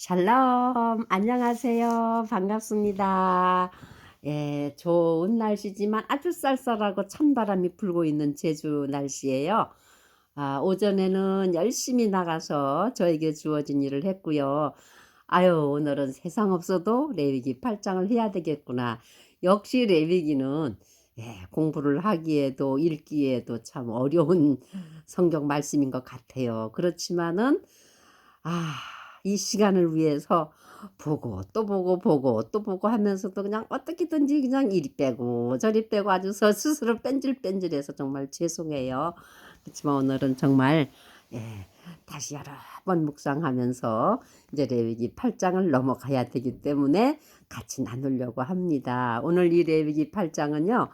샬롬, 안녕하세요. 반갑습니다. 예, 좋은 날씨지만 아주 쌀쌀하고 찬바람이 불고 있는 제주 날씨예요. 오전에는 열심히 나가서 저에게 주어진 일을 했고요. 아유, 오늘은 세상 없어도 레위기 8장을 해야 되겠구나. 역시 레위기는 공부를 하기에도 읽기에도 참 어려운 성경 말씀인 것 같아요. 그렇지만은 아, 이 시간을 위해서 보고 또 보고 보고 또 보고 하면서도 그냥 어떻게든지 그냥 이리 빼고 저리 빼고 아주 스스로 뺀질뺀질해서 정말 죄송해요. 그렇지만 오늘은 정말 예, 다시 여러 번 묵상하면서 이제 레위기 8장을 넘어가야 되기 때문에 같이 나누려고 합니다. 오늘 이 레위기 8장은요.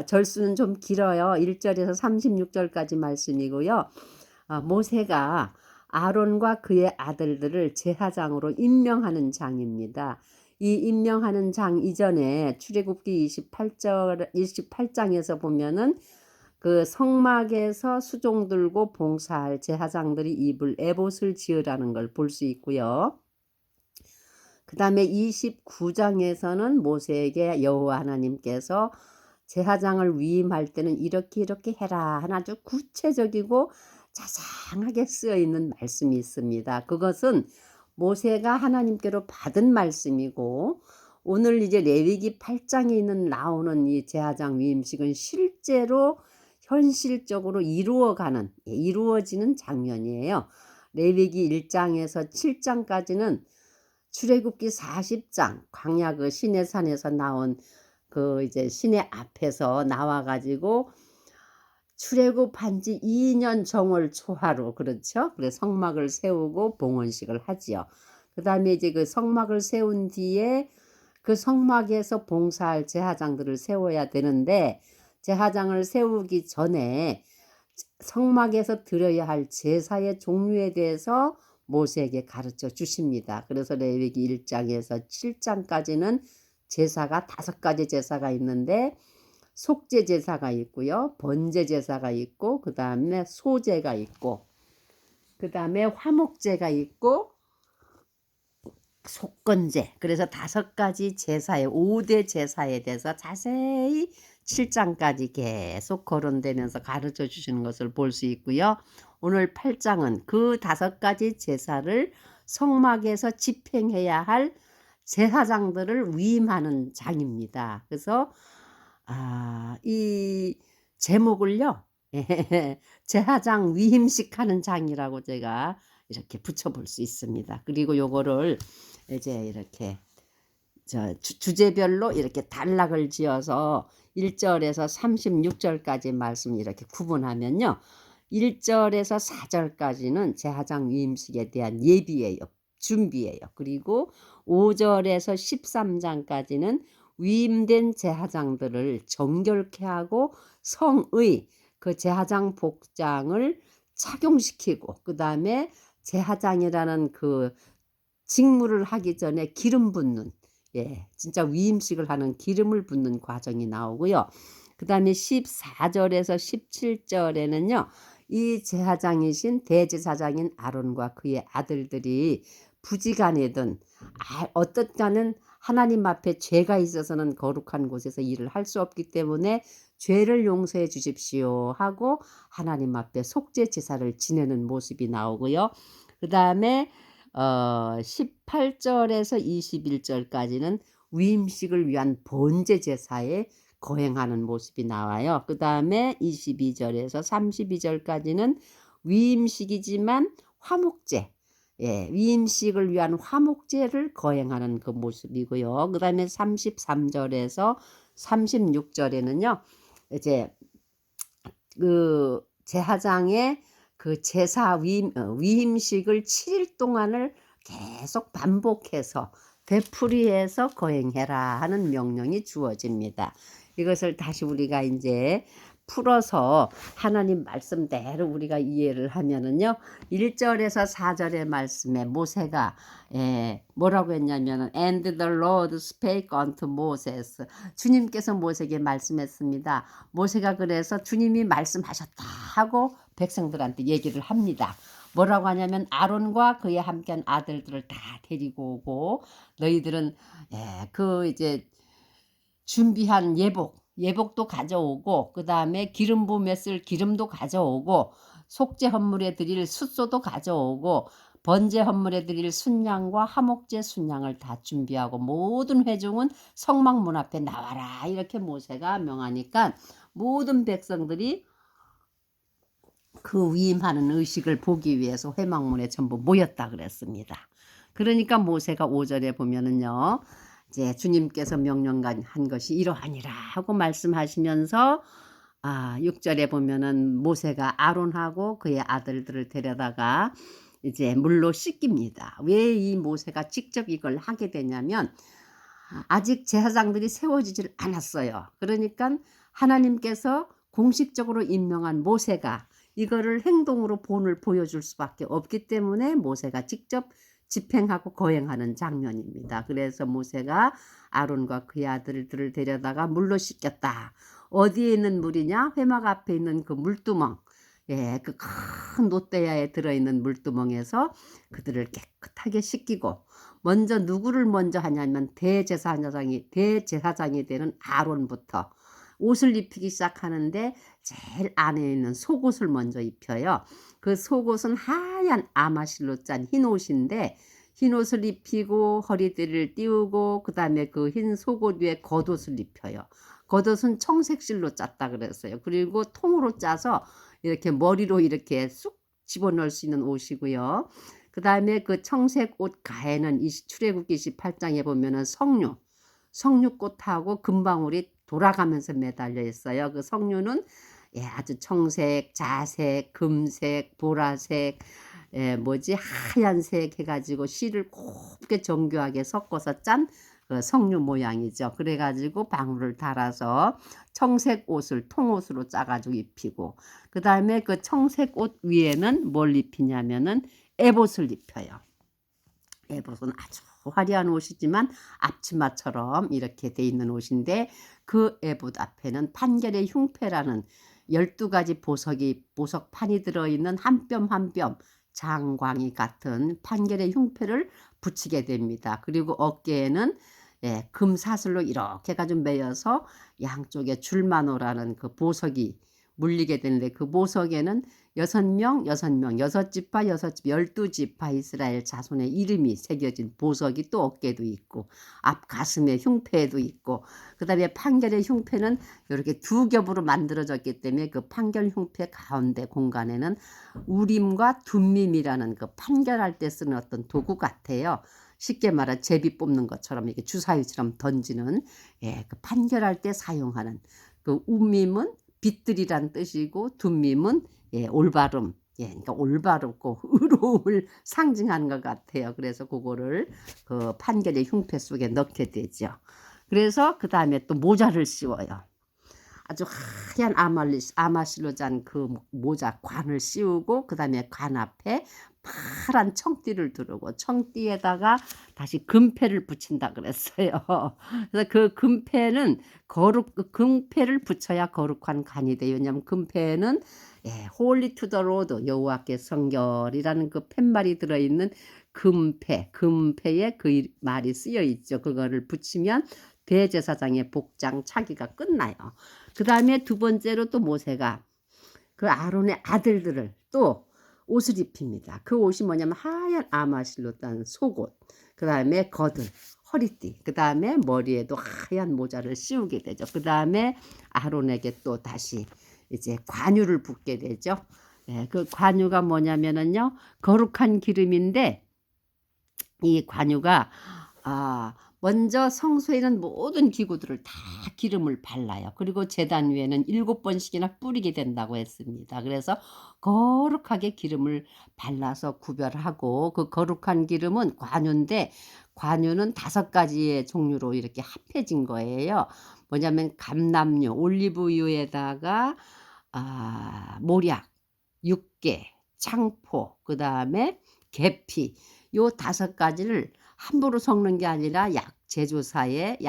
절수는 좀 길어요. 1절에서 36절까지 말씀이고요. 모세가 아론과 그의 아들들을 제사장으로 임명하는 장입니다. 이 임명하는 장 이전에 출애굽기 28장에서 보면은 그 성막에서 수종 들고 봉사할 제사장들이 입을 에봇을 지으라는 걸 볼 수 있고요. 그 다음에 29장에서는 모세에게 여호와 하나님께서 제사장을 위임할 때는 이렇게 해라 하는 아주 구체적이고 자상하게 쓰여 있는 말씀이 있습니다. 그것은 모세가 하나님께로 받은 말씀이고 오늘 이제 레위기 8장에 나오는 이 제사장 위임식은 실제로 현실적으로 이루어지는 장면이에요. 레위기 1장에서 7장까지는 출애굽기 40장 광야 그 시내산에서 나온 그 이제 시내 앞에서 나와 가지고 출애굽한 지 2년 정월 초하루 그렇죠? 그래서 성막을 세우고 봉헌식을 하지요. 그다음에 이제 그 성막을 세운 뒤에 그 성막에서 봉사할 제사장들을 세워야 되는데 제사장을 세우기 전에 성막에서 드려야 할 제사의 종류에 대해서 모세에게 가르쳐 주십니다. 그래서 레위기 1장에서 7장까지는 제사가 5가지 제사가 있는데 속죄 제사가 있고요. 번제 제사가 있고 그 다음에 소제가 있고 그 다음에 화목제가 있고 속건제. 그래서 5가지 제사의 5대 제사에 대해서 자세히 7장까지 계속 거론되면서 가르쳐 주시는 것을 볼 수 있고요. 오늘 8장은 그 5가지 제사를 성막에서 집행해야 할 제사장들을 위임하는 장입니다. 그래서 이 제목을요. 제사장 위임식 하는 장이라고 제가 이렇게 붙여볼 수 있습니다. 그리고 요거를 이제 이렇게 주제별로 이렇게 단락을 지어서 1절에서 36절까지 말씀 이렇게 구분하면요. 1절에서 4절까지는 제사장 위임식에 대한 예비예요. 준비예요. 그리고 5절에서 13장까지는 위임된 제사장들을 정결케 하고 성의 그 제사장 복장을 착용시키고 그 다음에 제사장이라는 그 직무를 하기 전에 기름 붓는 진짜 위임식을 하는 기름을 붓는 과정이 나오고요. 그 다음에 14절에서 17절에는요. 이 제사장이신 대제사장인 아론과 그의 아들들이 부지간이든 어떻다는 하나님 앞에 죄가 있어서는 거룩한 곳에서 일을 할 수 없기 때문에 죄를 용서해 주십시오 하고 하나님 앞에 속죄 제사를 지내는 모습이 나오고요. 그 다음에 18절에서 21절까지는 위임식을 위한 번제 제사에 거행하는 모습이 나와요. 그 다음에 22절에서 32절까지는 위임식이지만 화목제, 위임식을 위한 화목제를 거행하는 그 모습이고요. 그 다음에 33절에서 36절에는요, 이제 그 제사장의 그 제사 위임식을 7일 동안을 계속 반복해서 되풀이해서 거행해라 하는 명령이 주어집니다. 이것을 다시 우리가 이제 풀어서 하나님 말씀대로 우리가 이해를 하면은요. 1절에서 4절의 말씀에 모세가 뭐라고 했냐면은 And the Lord spake unto Moses. 주님께서 모세에게 말씀했습니다. 모세가 그래서 주님이 말씀하셨다 하고 백성들한테 얘기를 합니다. 뭐라고 하냐면 아론과 그에 함께한 아들들을 다 데리고 오고 너희들은 그 이제 준비한 예복도 가져오고 그다음에 기름 부음에 쓸 기름도 가져오고 속죄 헌물에 드릴 숫소도 가져오고 번제 헌물에 드릴 순양과 화목제 순양을 다 준비하고 모든 회중은 성막문 앞에 나와라 이렇게 모세가 명하니까 모든 백성들이 그 위임하는 의식을 보기 위해서 회막문에 전부 모였다 그랬습니다. 그러니까 모세가 5절에 보면은요. 이제 주님께서 명령한 것이 이러하니라 하고 말씀하시면서 6절에 보면은 모세가 아론하고 그의 아들들을 데려다가 이제 물로 씻깁니다. 왜 이 모세가 직접 이걸 하게 되냐면 아직 제사장들이 세워지질 않았어요. 그러니까 하나님께서 공식적으로 임명한 모세가 이거를 행동으로 본을 보여줄 수밖에 없기 때문에 모세가 직접 집행하고 거행하는 장면입니다. 그래서 모세가 아론과 그의 아들들을 데려다가 물로 씻겼다. 어디에 있는 물이냐? 회막 앞에 있는 그 물두멍. 그 큰 놋대야에 들어있는 물두멍에서 그들을 깨끗하게 씻기고 먼저 누구를 먼저 하냐면 대제사장이 되는 아론부터 옷을 입히기 시작하는데 제일 안에 있는 속옷을 먼저 입혀요. 그 속옷은 하얀 아마실로 짠 흰 옷인데 흰 옷을 입히고 허리띠를 띄우고 그 다음에 그 흰 속옷 위에 겉옷을 입혀요. 겉옷은 청색실로 짰다 그랬어요. 그리고 통으로 짜서 이렇게 머리로 이렇게 쑥 집어넣을 수 있는 옷이고요. 그 다음에 그 청색 옷 가에는 출애굽기 28장에 보면은 석류꽃하고 금방울이 돌아가면서 매달려 있어요. 그 석류는 아주 청색, 자색, 금색, 보라색, 하얀색 해가지고 실을 곱게 정교하게 섞어서 짠 그 석류 모양이죠. 그래가지고 방울을 달아서 청색 옷을 통옷으로 짜가지고 입히고 그 다음에 그 청색 옷 위에는 뭘 입히냐면은 에봇을 입혀요. 에봇은 아주 화려한 옷이지만 앞치마처럼 이렇게 돼 있는 옷인데 그 에봇 앞에는 판결의 흉패라는 12가지 보석판이 들어있는 한 뼘 한 뼘 장광이 같은 판결의 흉패를 붙이게 됩니다. 그리고 어깨에는 금사슬로 이렇게 가지고 매여서 양쪽에 줄마노라는 그 보석이 물리게 되는데 그 보석에는 6명, 6지파, 12지파 이스라엘 자손의 이름이 새겨진 보석이 또 어깨도 있고 앞 가슴에 흉패에도 있고 그 다음에 판결의 흉패는 이렇게 두 겹으로 만들어졌기 때문에 그 판결 흉패 가운데 공간에는 우림과 둠밈이라는 그 판결할 때 쓰는 어떤 도구 같아요. 쉽게 말해 제비 뽑는 것처럼 이렇게 주사위처럼 던지는 그 판결할 때 사용하는 그 우밈은 빛들이란 뜻이고 둠밈은 올바름, 그러니까 올바르고 의로움을 상징하는 것 같아요. 그래서 그거를 그 판결의 흉패 속에 넣게 되죠. 그래서 그 다음에 또 모자를 씌워요. 아주 하얀 아마실로 짠 그 모자 관을 씌우고 그 다음에 관 앞에 파란 청띠를 두르고 청띠에다가 다시 금패를 붙인다 그랬어요. 그래서 그 금패는 금패를 붙여야 거룩한 관이 돼요. 왜냐하면 금패는 홀리 투 더 로드 여호와께 성결이라는 그 팻말이 들어있는 금패에 그 말이 쓰여 있죠. 그거를 붙이면 대제사장의 복장 차기가 끝나요. 그 다음에 두 번째로 또 모세가 그 아론의 아들들을 또 옷을 입힙니다. 그 옷이 뭐냐면 하얀 아마실로 딴 속옷, 그 다음에 겉을, 허리띠, 그 다음에 머리에도 하얀 모자를 씌우게 되죠. 그 다음에 아론에게 또 다시 이제 관유를 붓게 되죠. 그 관유가 뭐냐면은요, 거룩한 기름인데 이 관유가 먼저 성소에 있는 모든 기구들을 다 기름을 발라요. 그리고 제단 위에는 7번씩이나 뿌리게 된다고 했습니다. 그래서 거룩하게 기름을 발라서 구별하고 그 거룩한 기름은 관유인데 관유는 5가지의 종류로 이렇게 합해진 거예요. 뭐냐면 감람유, 올리브유에다가 모략, 육개, 창포, 그 다음에 계피 요 5가지를 함부로 섞는 게 아니라 약제사의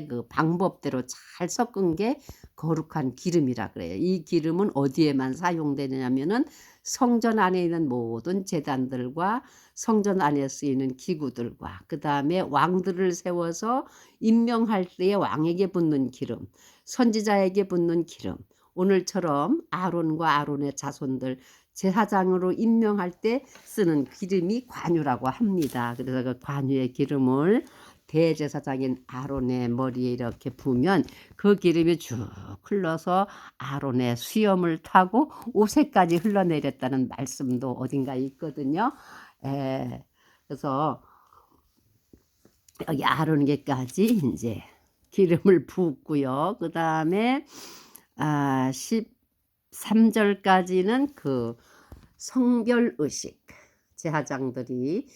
그 방법대로 잘 섞은 게 거룩한 기름이라 그래요. 이 기름은 어디에만 사용되냐면은 성전 안에 있는 모든 제단들과 성전 안에 쓰이는 기구들과 그 다음에 왕들을 세워서 임명할 때에 왕에게 붓는 기름, 선지자에게 붓는 기름, 오늘처럼 아론과 아론의 자손들 제사장으로 임명할 때 쓰는 기름이 관유라고 합니다. 그래서 그 관유의 기름을 대제사장인 아론의 머리에 이렇게 부으면 그 기름이 쭉 흘러서 아론의 수염을 타고 옷에까지 흘러내렸다는 말씀도 어딘가에 있거든요. 그래서 여기 아론에게까지 이제 기름을 붓고요. 그 다음에 13절까지는 그 성별의식, 제사장들이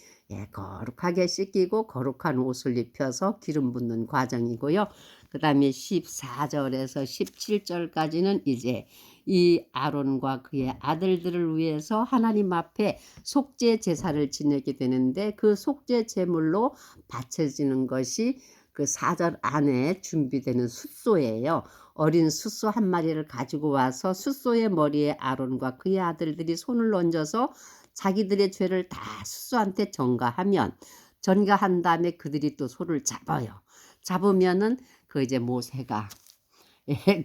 거룩하게 씻기고 거룩한 옷을 입혀서 기름 붓는 과정이고요. 그 다음에 14절에서 17절까지는 이제 이 아론과 그의 아들들을 위해서 하나님 앞에 속죄 제사를 지내게 되는데 그 속죄 제물로 바쳐지는 것이 그 4절 안에 준비되는 숫소예요. 어린 숫소 한 마리를 가지고 와서 숫소의 머리에 아론과 그의 아들들이 손을 얹어서 자기들의 죄를 다 숫소한테 전가하면 전가한 다음에 그들이 또 소를 잡아요. 잡으면은 그 이제 모세가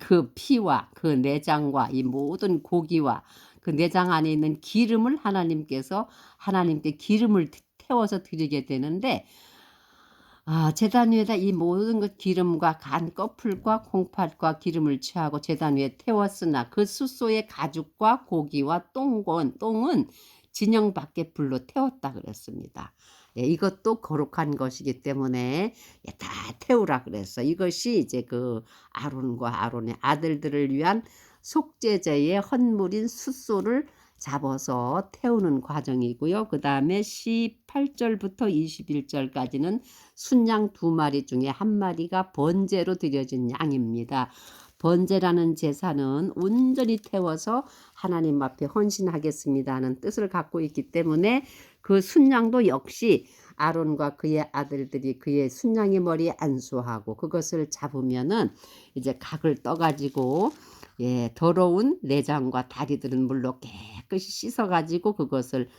그 피와 그 내장과 이 모든 고기와 그 내장 안에 있는 기름을 하나님께 기름을 태워서 드리게 되는데 제단 위에다 이 모든 것 기름과 간 꺼풀과 콩팥과 기름을 취하고 제단 위에 태웠으나 그 숫소의 가죽과 고기와 똥은 진영 밖에 불로 태웠다 그랬습니다. 이것도 거룩한 것이기 때문에 다 태우라 그랬어. 이것이 이제 그 아론과 아론의 아들들을 위한 속죄제의 헌물인 숫소를 잡아서 태우는 과정이고요. 그 다음에 18절부터 21절까지는 순양 2마리 중에 1마리가 번제로 드려진 양입니다. 번제라는 제사는 온전히 태워서 하나님 앞에 헌신하겠습니다 하는 뜻을 갖고 있기 때문에 그 순양도 역시 아론과 그의 아들들이 그의 순양의 머리에 안수하고 그것을 잡으면은 이제 각을 떠가지고 더러운 내장과 다리들은 물로 깨끗이 씻어가지고 그것을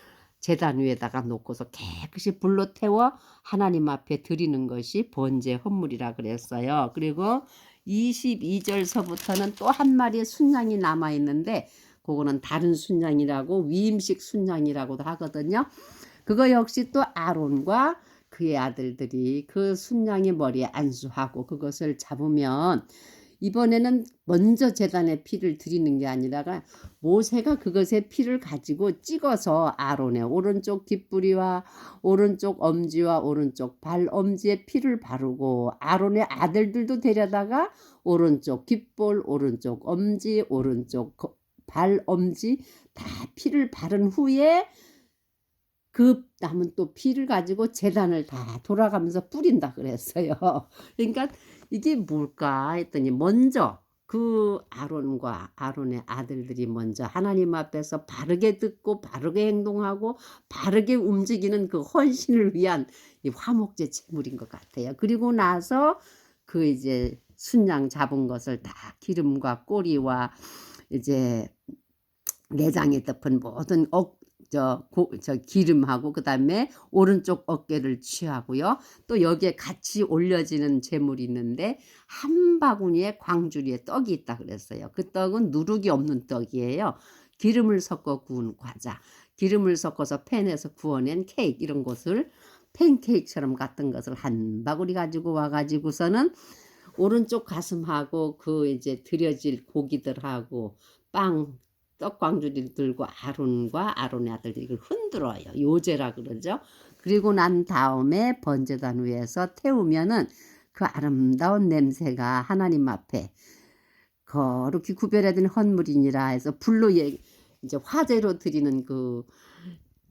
제단 위에다가 놓고서 깨끗이 불로 태워 하나님 앞에 드리는 것이 번제 헌물이라 그랬어요. 그리고 22절서부터는 또 한 마리의 순양이 남아 있는데 그거는 다른 순양이라고 위임식 순양이라고도 하거든요. 그거 역시 또 아론과 그의 아들들이 그 순양의 머리에 안수하고 그것을 잡으면 이번에는 먼저 제단에 피를 드리는 게 아니라 모세가 그것의 피를 가지고 찍어서 아론의 오른쪽 뒷부리와 오른쪽 엄지와 오른쪽 발엄지에 피를 바르고 아론의 아들들도 데려다가 오른쪽 귓볼, 오른쪽 엄지, 오른쪽 발엄지 다 피를 바른 후에 그 남은 또 피를 가지고 제단을 다 돌아가면서 뿌린다 그랬어요. 그러니까 이게 뭘까 했더니 먼저 그 아론과 아론의 아들들이 먼저 하나님 앞에서 바르게 듣고 바르게 행동하고 바르게 움직이는 그 헌신을 위한 이 화목제 제물인 것 같아요. 그리고 나서 그 이제 순양 잡은 것을 다 기름과 꼬리와 이제 내장에 덮은 모든 기름하고 그 다음에 오른쪽 어깨를 취하고요. 또 여기에 같이 올려지는 제물이 있는데 한 바구니에 광주리에 떡이 있다 그랬어요. 그 떡은 누룩이 없는 떡이에요. 기름을 섞어 구운 과자, 기름을 섞어서 팬에서 구워낸 케이크 이런 것을 팬케이크처럼 같은 것을 한 바구니 가지고 와가지고서는 오른쪽 가슴하고 그 이제 드려질 고기들하고 떡광주리를 들고 아론과 아론의 아들들이 이걸 흔들어요. 요제라 그러죠. 그리고 난 다음에 번제단 위에서 태우면은 그 아름다운 냄새가 하나님 앞에 거룩히 구별해진 헌물이니라 해서 불로 이제 화제로 드리는 그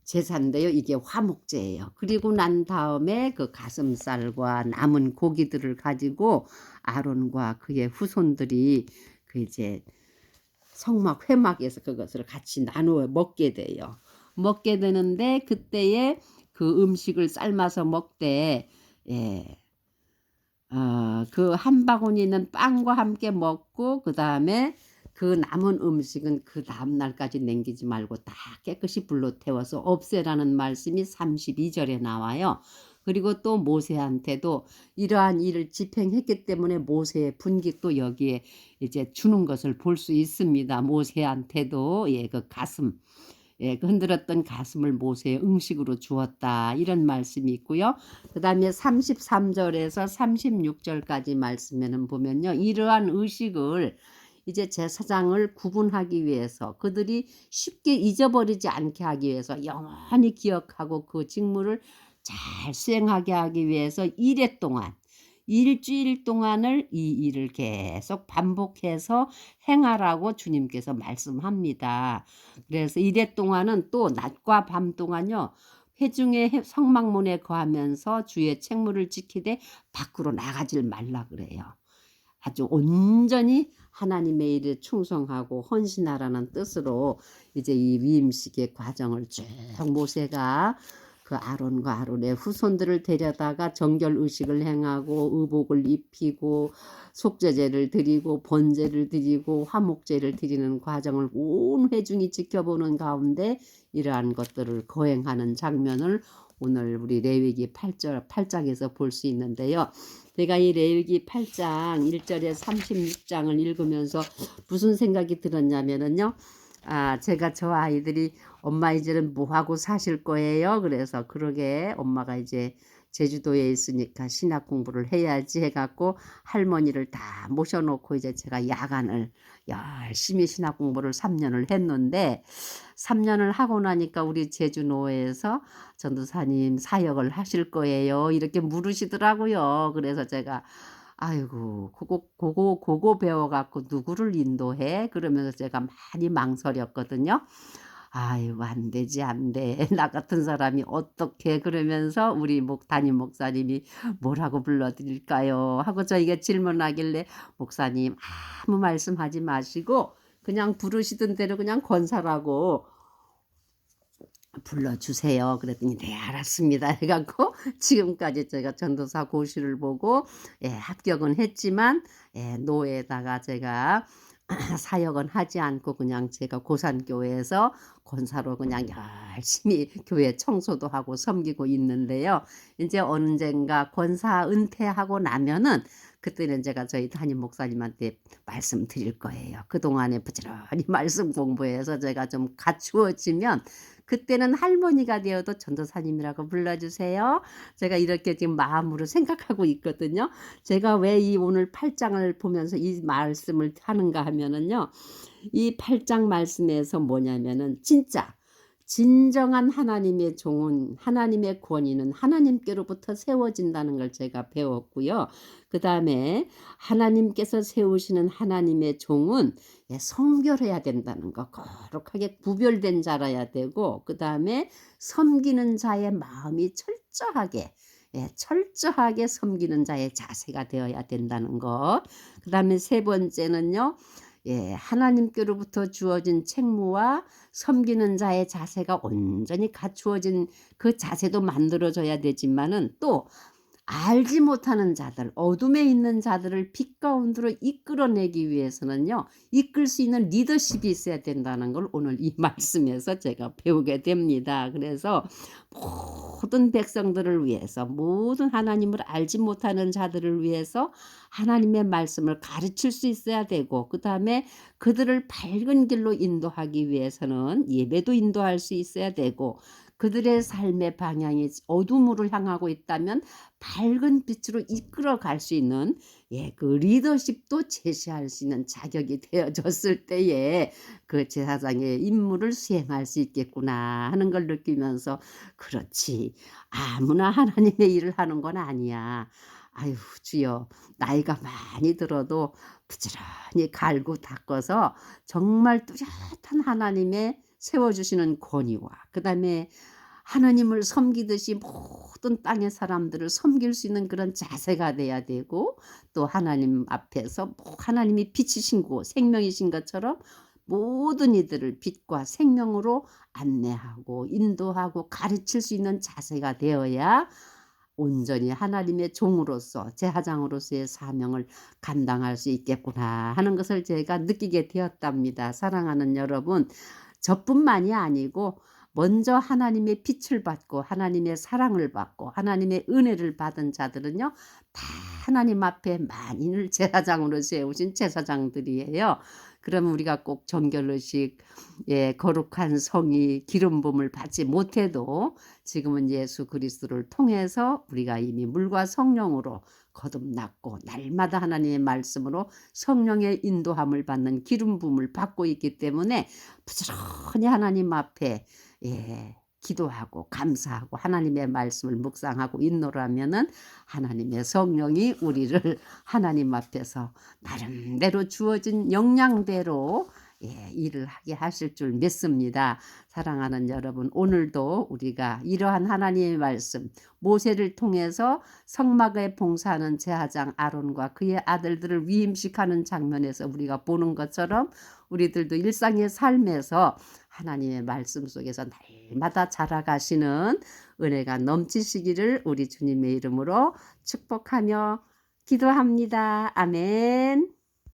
제사인데요. 이게 화목제예요. 그리고 난 다음에 그 가슴살과 남은 고기들을 가지고 아론과 그의 후손들이 그 이제 성막 회막에서 그것을 같이 나누어 먹게 돼요. 먹게 되는데 그때에 그 음식을 삶아서 먹되 그 한 바구니는 빵과 함께 먹고 그다음에 그 남은 음식은 그다음 날까지 남기지 말고 다 깨끗이 불로 태워서 없애라는 말씀이 32 절에 나와요. 그리고 또 모세한테도 이러한 일을 집행했기 때문에 모세의 분깃도 여기에 이제 주는 것을 볼 수 있습니다. 모세한테도 그 가슴, 그 흔들었던 가슴을 모세의 음식으로 주었다. 이런 말씀이 있고요. 그다음에 33 절에서 36 절까지 말씀에는 보면요. 이러한 의식을 이제 제사장을 구분하기 위해서 그들이 쉽게 잊어버리지 않게 하기 위해서 영원히 기억하고 그 직무를 잘 수행하게 하기 위해서 1회 동안 일주일 동안을 이 일을 계속 반복해서 행하라고 주님께서 말씀합니다. 그래서 1회 동안은 또 낮과 밤 동안요. 회중의 성막문에 거하면서 주의 책무를 지키되 밖으로 나가질 말라 그래요. 아주 온전히 하나님의 일에 충성하고 헌신하라는 뜻으로 이제 이 위임식의 과정을 쭉 모세가 그 아론과 아론의 후손들을 데려다가 정결 의식을 행하고 의복을 입히고 속죄제를 드리고 번제를 드리고 화목제를 드리는 과정을 온 회중이 지켜보는 가운데 이러한 것들을 거행하는 장면을 오늘 우리 레위기 8장에서 볼 수 있는데요. 내가 이 레위기 8장 1절에 36장을 읽으면서 무슨 생각이 들었냐면은요. 제가 저 아이들이 엄마 이제는 뭐 하고 사실 거예요. 그래서 그러게 엄마가 이제 제주도에 있으니까 신학 공부를 해야지 해갖고 할머니를 다 모셔놓고 이제 제가 야간을 열심히 신학 공부를 3년을 했는데 3년을 하고 나니까 우리 제주노회에서 전도사님 사역을 하실 거예요. 이렇게 물으시더라고요. 그래서 제가 아이고 그거 배워갖고 누구를 인도해? 그러면서 제가 많이 망설였거든요. 아이고 안 되지 안 돼. 나 같은 사람이 어떻게 그러면서 우리 담임 목사님이 뭐라고 불러드릴까요? 하고 저에게 질문하길래 목사님 아무 말씀하지 마시고 그냥 부르시던 대로 그냥 권사라고 불러주세요. 그랬더니 네 알았습니다. 해갖고 지금까지 제가 전도사 고시를 보고 합격은 했지만 노회에다가 제가 사역은 하지 않고 그냥 제가 고산교회에서 권사로 그냥 열심히 교회 청소도 하고 섬기고 있는데요. 이제 언젠가 권사 은퇴하고 나면은 그때는 제가 저희 담임 목사님한테 말씀드릴 거예요. 그동안에 부지런히 말씀 공부해서 제가 좀 갖추어지면 그때는 할머니가 되어도 전도사님이라고 불러주세요. 제가 이렇게 지금 마음으로 생각하고 있거든요. 제가 왜 이 오늘 8장을 보면서 이 말씀을 하는가 하면은요. 이 8장 말씀에서 뭐냐면은 진정한 하나님의 종은 하나님의 권위는 하나님께로부터 세워진다는 걸 제가 배웠고요. 그 다음에 하나님께서 세우시는 하나님의 종은 성결해야 된다는 거, 거룩하게 구별된 자라야 되고 그 다음에 섬기는 자의 마음이 철저하게 섬기는 자의 자세가 되어야 된다는 것. 그 다음에 세 번째는요. 하나님께로부터 주어진 책무와 섬기는 자의 자세가 온전히 갖추어진 그 자세도 만들어져야 되지만은 또 알지 못하는 자들, 어둠에 있는 자들을 빛 가운데로 이끌어내기 위해서는요. 이끌 수 있는 리더십이 있어야 된다는 걸 오늘 이 말씀에서 제가 배우게 됩니다. 그래서 모든 백성들을 위해서 모든 하나님을 알지 못하는 자들을 위해서 하나님의 말씀을 가르칠 수 있어야 되고 그 다음에 그들을 밝은 길로 인도하기 위해서는 예배도 인도할 수 있어야 되고 그들의 삶의 방향이 어둠으로 향하고 있다면 밝은 빛으로 이끌어 갈 수 있는 그 리더십도 제시할 수 있는 자격이 되어졌을 때에 그 제사장의 임무를 수행할 수 있겠구나 하는 걸 느끼면서 그렇지 아무나 하나님의 일을 하는 건 아니야. 아유 주여 나이가 많이 들어도 부지런히 갈고 닦아서 정말 뚜렷한 하나님의 세워주시는 권위와 그 다음에 하나님을 섬기듯이 모든 땅의 사람들을 섬길 수 있는 그런 자세가 돼야 되고 또 하나님 앞에서 하나님이 빛이신 고 생명이신 것처럼 모든 이들을 빛과 생명으로 안내하고 인도하고 가르칠 수 있는 자세가 되어야 온전히 하나님의 종으로서 제사장으로서의 사명을 감당할 수 있겠구나 하는 것을 제가 느끼게 되었답니다. 사랑하는 여러분, 저뿐만이 아니고 먼저 하나님의 빛을 받고 하나님의 사랑을 받고 하나님의 은혜를 받은 자들은요, 다 하나님 앞에 만인을 제사장으로 세우신 제사장들이에요. 그러면 우리가 꼭 정결의식, 거룩한 성이 기름 부음을 받지 못해도 지금은 예수 그리스도를 통해서 우리가 이미 물과 성령으로 거듭났고 날마다 하나님의 말씀으로 성령의 인도함을 받는 기름 부음을 받고 있기 때문에 부지런히 하나님 앞에 기도하고 감사하고 하나님의 말씀을 묵상하고 있노라면은 하나님의 성령이 우리를 하나님 앞에서 나름대로 주어진 역량대로 일을 하게 하실 줄 믿습니다. 사랑하는 여러분, 오늘도 우리가 이러한 하나님의 말씀, 모세를 통해서 성막에 봉사하는 제사장 아론과 그의 아들들을 위임식하는 장면에서 우리가 보는 것처럼 우리들도 일상의 삶에서 하나님의 말씀 속에서 날마다 자라가시는 은혜가 넘치시기를 우리 주님의 이름으로 축복하며 기도합니다. 아멘.